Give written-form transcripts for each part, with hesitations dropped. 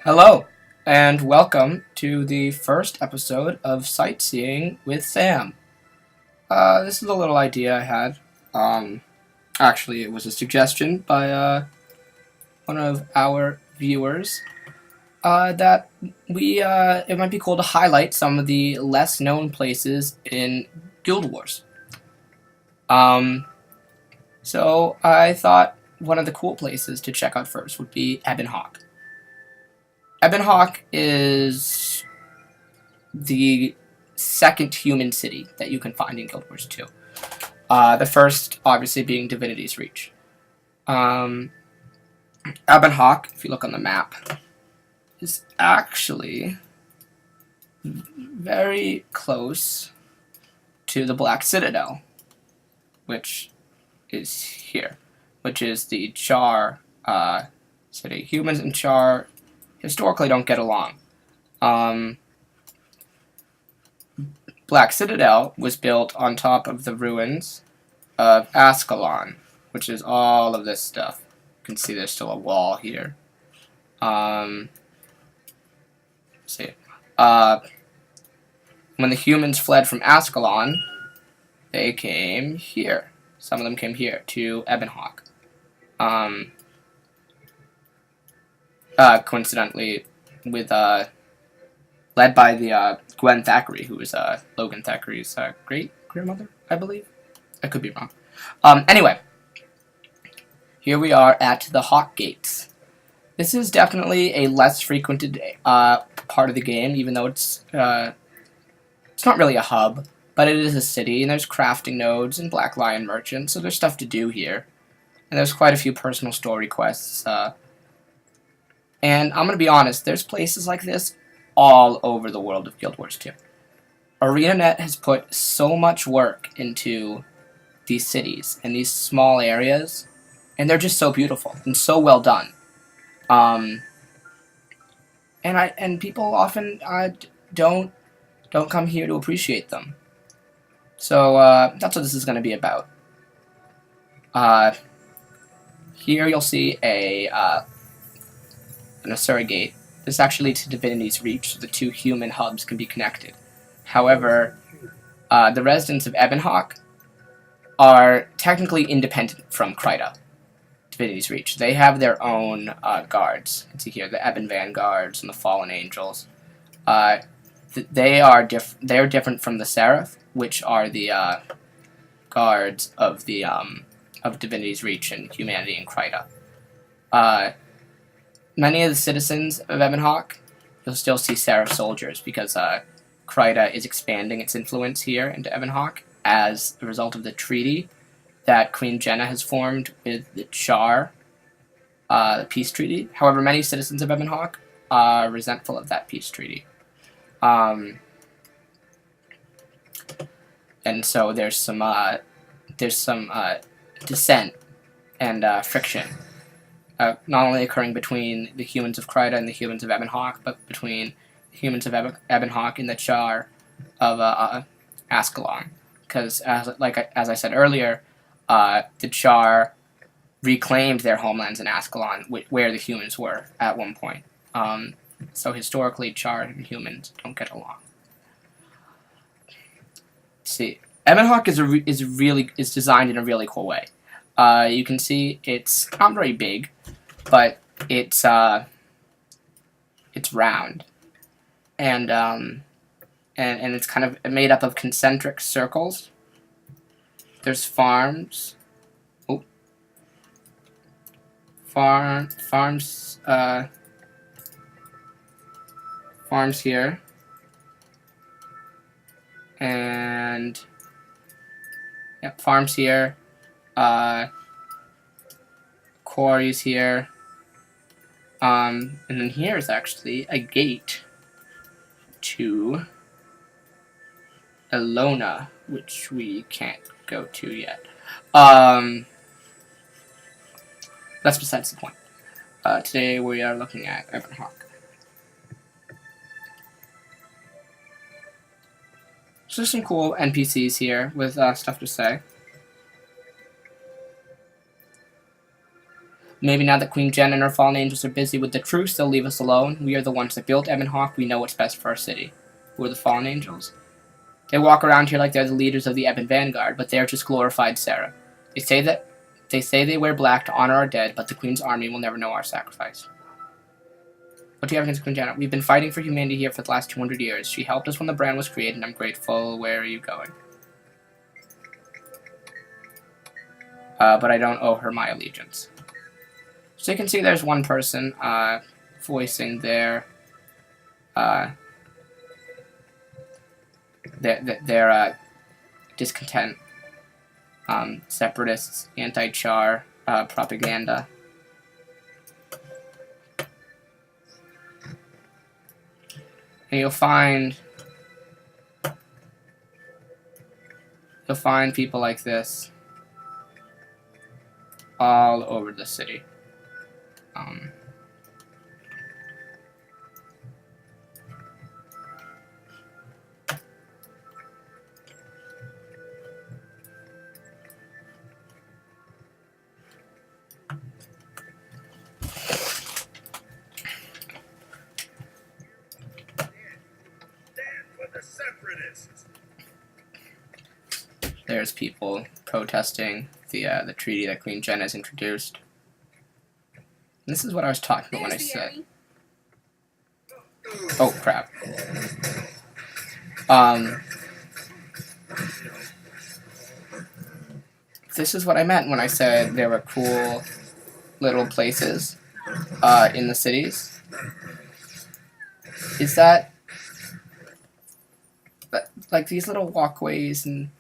Hello, and welcome to the first episode of Sightseeing with Sam. This is a little idea I had. Actually, it was a suggestion by one of our viewers that it might be cool to highlight some of the less known places in Guild Wars. So I thought one of the cool places to check out first would be Ebonhawke. Ebonhawke is the second human city that you can find in Guild Wars 2. The first, obviously, being Divinity's Reach. Ebonhawke, if you look on the map, is actually very close to the Black Citadel, which is here, which is the Char city. Humans and Char historically don't get along. Black Citadel was built on top of the ruins of Ascalon, which is all of this stuff. You can see there's still a wall here. See. When the humans fled from Ascalon, they came here. Some of them came here, to Ebonhawke. Coincidentally, with led by the Gwen Thackeray, who was Logan Thackeray's great-grandmother, I believe. I could be wrong. Anyway, here we are at the Hawk Gates. This is definitely a less frequented part of the game, even though it's not really a hub, but it is a city, and there's crafting nodes and Black Lion merchants, so there's stuff to do here. And there's quite a few personal story quests. And I'm going to be honest, there's places like this all over the world of Guild Wars 2. Arenanet has put so much work into these cities and these small areas, and they're just so beautiful and so well done. And people often don't come here to appreciate them. So that's what this is going to be about. Here you'll see an Asura Gate. This actually to Divinity's Reach, so the two human hubs can be connected. However, the residents of Ebonhawke are technically independent from Kryta, Divinity's Reach. They have their own guards. You can see here the Ebon Vanguards and the Fallen Angels. They're different from the Seraph, which are the guards of the of Divinity's Reach and humanity in Kryta. Many of the citizens of Ebonhawke, you'll still see Seraph soldiers because Kryta is expanding its influence here into Ebonhawke as a result of the treaty that Queen Jenna has formed with the Char, the peace treaty. However, many citizens of Ebonhawke are resentful of that peace treaty. And so there's some dissent and friction. Not only occurring between the humans of Kryta and the humans of Ebonhawke, but between the humans of Ebonhawke and the Char of Ascalon. Because, as I said earlier, the Char reclaimed their homelands in Ascalon, where the humans were at one point. So historically, Char and humans don't get along. Let's see, Ebonhawke is designed in a really cool way. You can see it's not very big, but it's round, and it's kind of made up of concentric circles. There's farms. Farms here, and yep, farms here. Quarries here. And then here is actually a gate to Elona, which we can't go to yet. That's besides the point. Today we are looking at Ebonhawke. So there's some cool NPCs here with stuff to say. Maybe now that Queen Jen and her fallen angels are busy with the truce, they'll leave us alone. We are the ones that built Ebonhawke. We know what's best for our city. Who are the fallen angels? They walk around here like they're the leaders of the Ebon Vanguard, but they're just glorified Sarah. They say they wear black to honor our dead, but the Queen's army will never know our sacrifice. What do you have against Queen Janet? We've been fighting for humanity here for the last 200 years. She helped us when the brand was created, and I'm grateful. Where are you going? But I don't owe her my allegiance. So you can see there's one person voicing their discontent, separatists, anti-Char propaganda. And you'll find people like this all over the city. There's people protesting the treaty that Queen Jen has introduced. And this is what I was talking about when I said. Oh crap. This is what I meant when I said there were cool little places in the cities. Is that like these little walkways and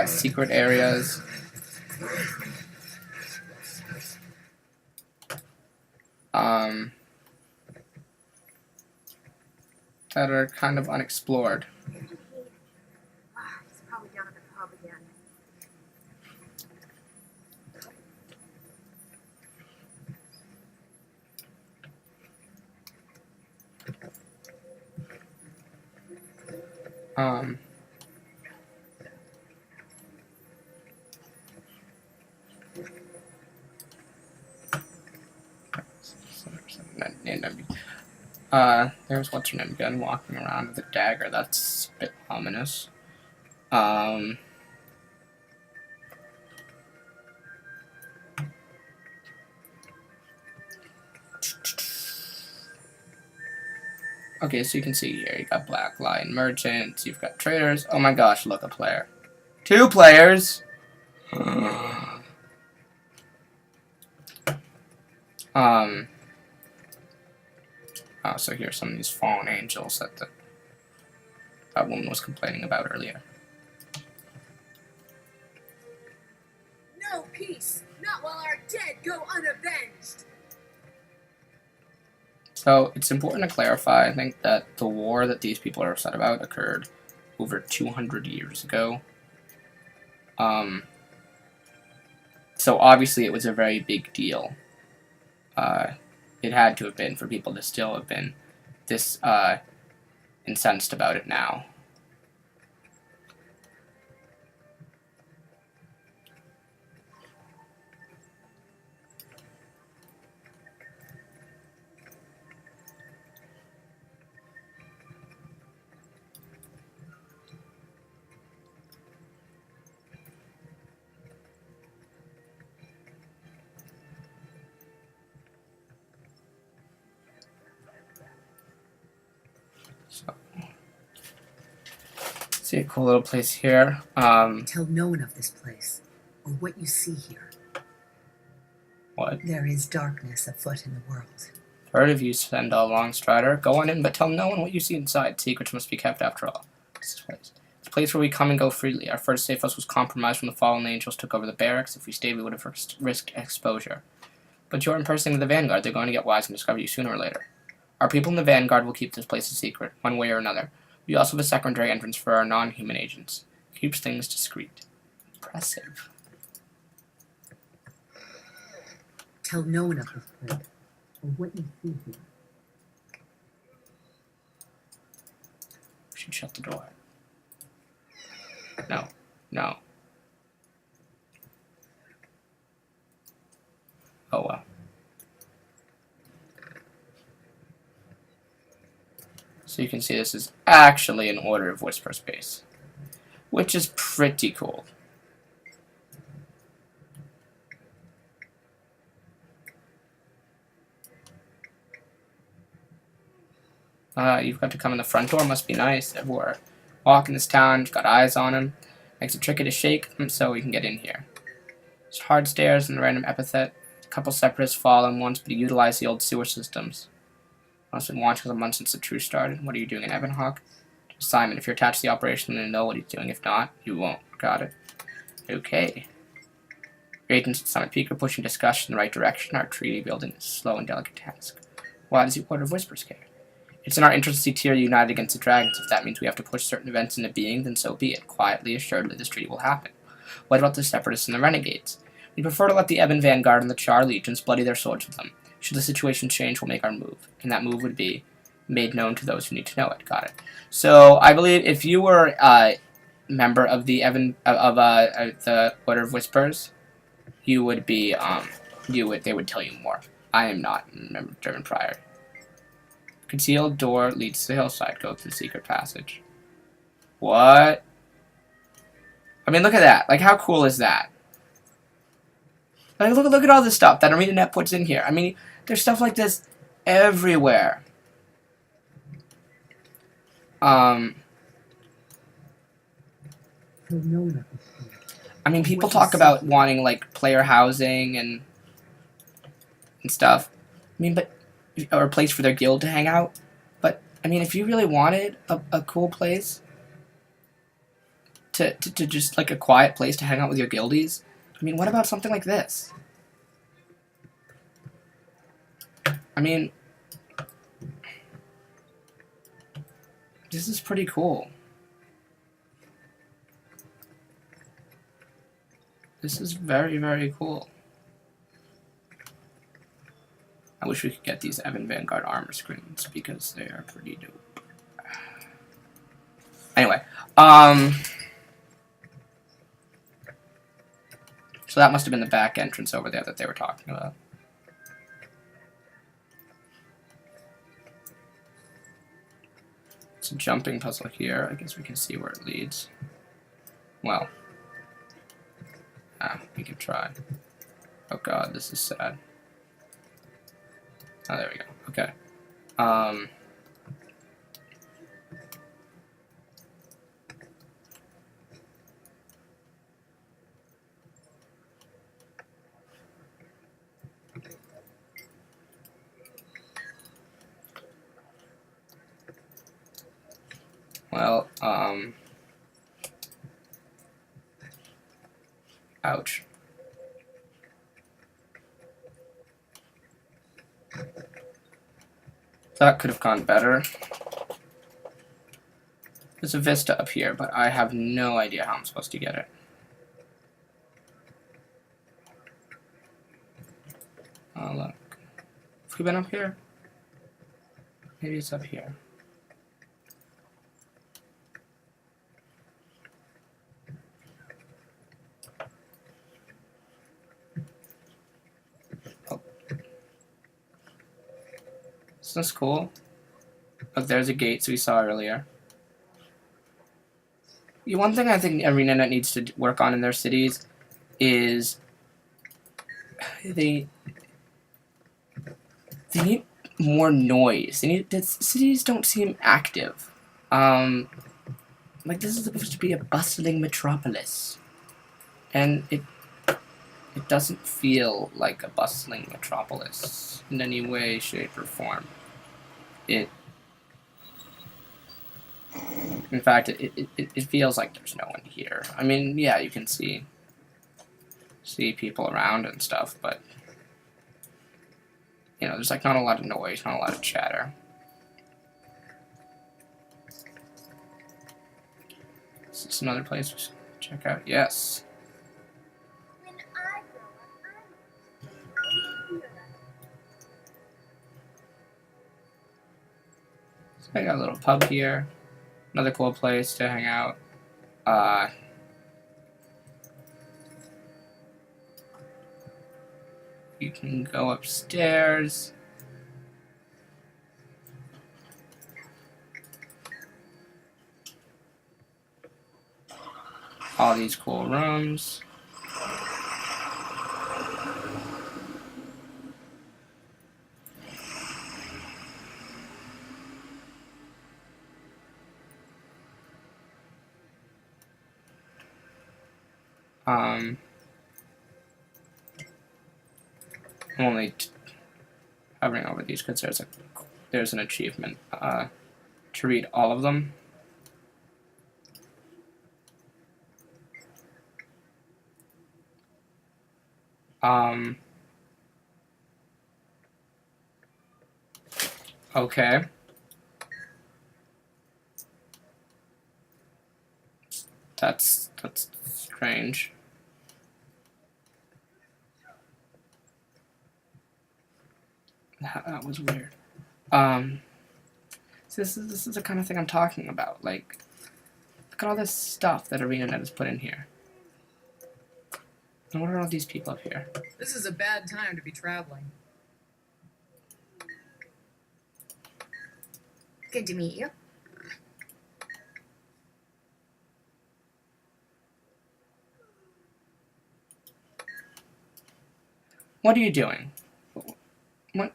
secret areas that are kind of unexplored. He's probably down at the pub again. There's what's her name again walking around with a dagger. That's a bit ominous. Okay, so you can see here, you got Black Lion Merchants, you've got traders. Oh my gosh, look, a player. 2 players! Oh, so here's some of these fallen angels that that woman was complaining about earlier. No peace, not while our dead go unavenged. So it's important to clarify, I think, that the war that these people are upset about occurred over 200 years ago. So obviously it was a very big deal. It had to have been for people to still have been this incensed about it now. So, see a cool little place here. Tell no one of this place, or what you see here. What? There is darkness afoot in the world. Heard of you, Sendal Longstrider. Go on in, but tell no one what you see inside. Secrets must be kept after all. This place. It's a place where we come and go freely. Our first safe house was compromised when the fallen angels took over the barracks. If we stayed, we would have risked exposure. But you're impersonating the Vanguard. They're going to get wise and discover you sooner or later. Our people in the Vanguard will keep this place a secret, one way or another. We also have a secondary entrance for our non-human agents. Keeps things discreet. Impressive. Tell no one of this place, or what you see here. We should shut the door. No. No. So you can see this is actually an Order of Whisper space, which is pretty cool. You've got to come in the front door. Must be nice. Everywhere. Walk in this town. Got eyes on him. Makes it tricky to shake them so we can get in here. There's hard stairs and a random epithet. A couple separatists fallen once, but he utilized the old sewer systems. Must have been watching for the month since the truce started. What are you doing in Ebonhawke? Simon, if you're attached to the operation, then you'll know what he's doing. If not, you won't. Got it. Okay. Your agents at Summit Peak are pushing discussion in the right direction. Our treaty building is a slow and delicate task. Why does the Order of Whispers care? It's in our interest to see Tyr united against the dragons. If that means we have to push certain events into being, then so be it. Quietly, assuredly, this treaty will happen. What about the Separatists and the Renegades? We prefer to let the Ebon Vanguard and the Char Legions bloody their swords with them. Should the situation change, we'll make our move. And that move would be made known to those who need to know it. Got it. So, I believe if you were a member of the the Order of Whispers, you would be, they would tell you more. I am not a member of German Prior. Concealed door leads to the hillside. Go through the secret passage. What? I mean, look at that. Like, how cool is that? Like, look at all this stuff that Arenanet puts in here. I mean, there's stuff like this everywhere. I mean, people talk about wanting, like, player housing and stuff. I mean, but or a place for their guild to hang out. But, I mean, if you really wanted a cool place to just, like, a quiet place to hang out with your guildies, I mean, what about something like this? I mean, this is pretty cool. This is very, very cool. I wish we could get these Ebon Vanguard armor screens because they are pretty dope. Anyway, so that must have been the back entrance over there that they were talking about. It's a jumping puzzle here. I guess we can see where it leads. Well, we can try. Oh god, this is sad. Oh, there we go. Okay. Well, ouch. That could have gone better. There's a vista up here, but I have no idea how I'm supposed to get it. Oh, look. Have we been up here? Maybe it's up here. Isn't this cool? Look, there's a gate, so we saw earlier. One thing I think Arenanet needs to work on in their cities is they need more noise. The cities don't seem active. Like, this is supposed to be a bustling metropolis, and it doesn't feel like a bustling metropolis in any way, shape, or form. In fact, it feels like there's no one here. I mean, yeah, you can see people around and stuff, but you know, there's like not a lot of noise, not a lot of chatter. Is this another place we should check out? Yes. When I grow up, So I got a little pub here. Another cool place to hang out. You can go upstairs. all these cool rooms. I'm only hovering over these because there's an achievement to read all of them. Okay. That's strange. That was weird. So this is the kind of thing I'm talking about. Like, look at all this stuff that Arenanet has put in here. And what are all these people up here? This is a bad time to be traveling. Good to meet you. What are you doing? What?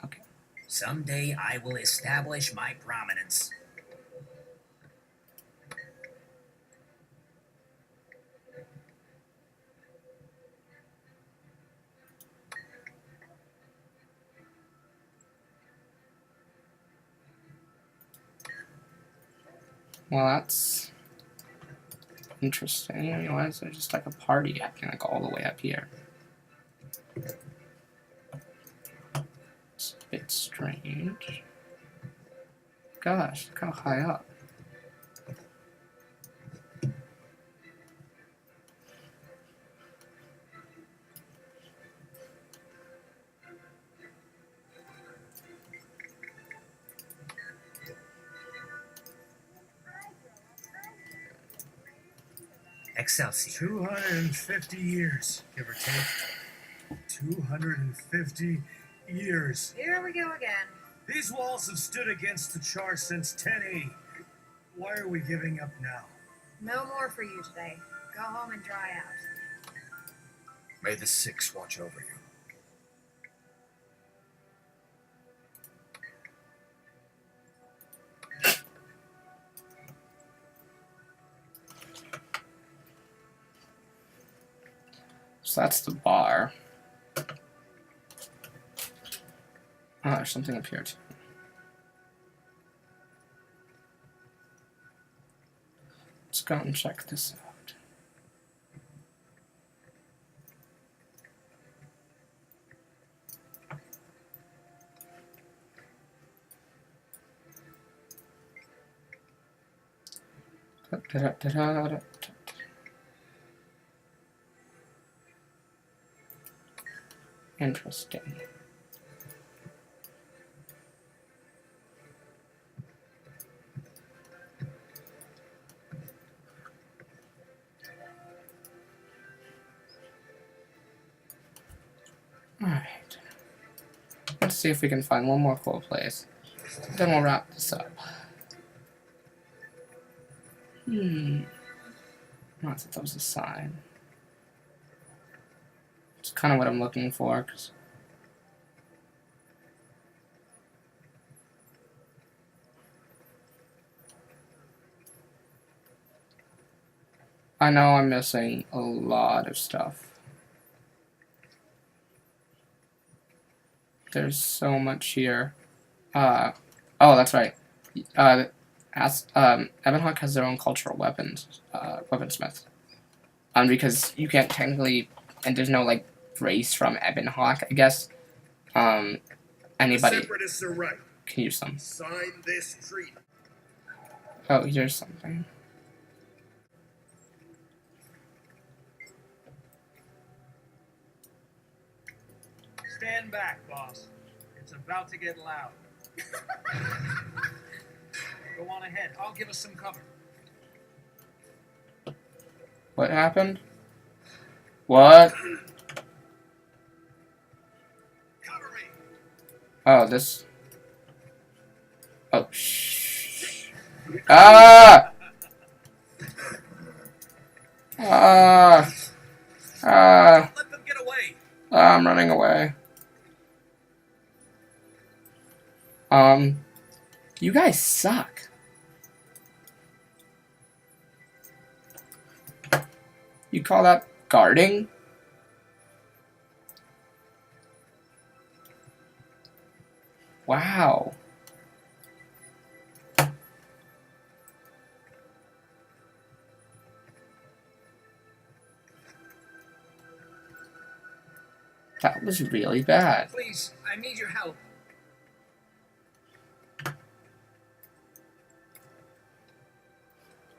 Okay. Someday I will establish my prominence. Well, that's interesting. I mean, why is there just like a party happening like all the way up here? It's a bit strange. Gosh, look how high up. Excelsior. 250 years, give or take. 250 years. Here we go again. These walls have stood against the Char since 1080. Why are we giving up now? No more for you today. Go home and dry out. May the Six watch over you. So that's the bar. Oh, there's something up here too. Let's go and check this out. Da-da-da-da-da. Interesting. Alright. Let's see if we can find one more cool place. Then we'll wrap this up. I thought that was a sign. It's kind of what I'm looking for, 'cause I know I'm missing a lot of stuff. There's so much here. Oh, that's right. Ebonhawke has their own cultural weaponsmith. Because you can't technically, and there's no like race from Ebonhawke, I guess. Anybody The Separatists are right. can use them. Sign this treaty. Oh, here's something. Stand back, boss. It's about to get loud. Go on ahead. I'll give us some cover. What happened? What? Cover me. Oh, this. Oh, shh. Ah! Let them get away. I'm running away. You guys suck. You call that guarding? Wow. That was really bad. Please, I need your help.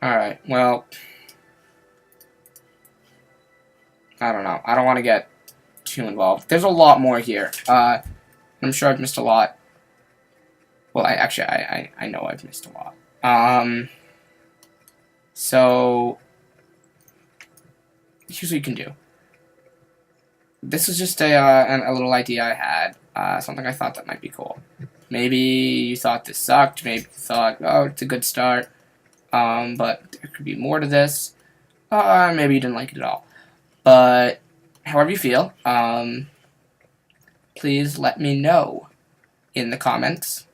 Alright, well, I don't know. I don't want to get too involved. There's a lot more here. I'm sure I've missed a lot. Well, I know I've missed a lot. So, here's what you can do. This is just a little idea I had. Something I thought that might be cool. Maybe you thought this sucked. Maybe you thought, oh, it's a good start. But there could be more to this. Maybe you didn't like it at all. But however you feel, please let me know in the comments,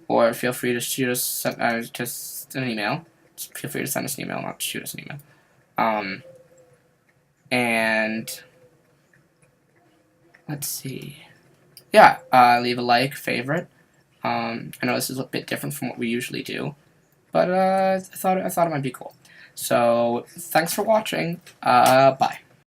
or feel free to shoot us just an email. Just feel free to send us an email, not shoot us an email. And let's see. Yeah, leave a like, favorite. I know this is a bit different from what we usually do, but I thought it might be cool. So thanks for watching. Bye.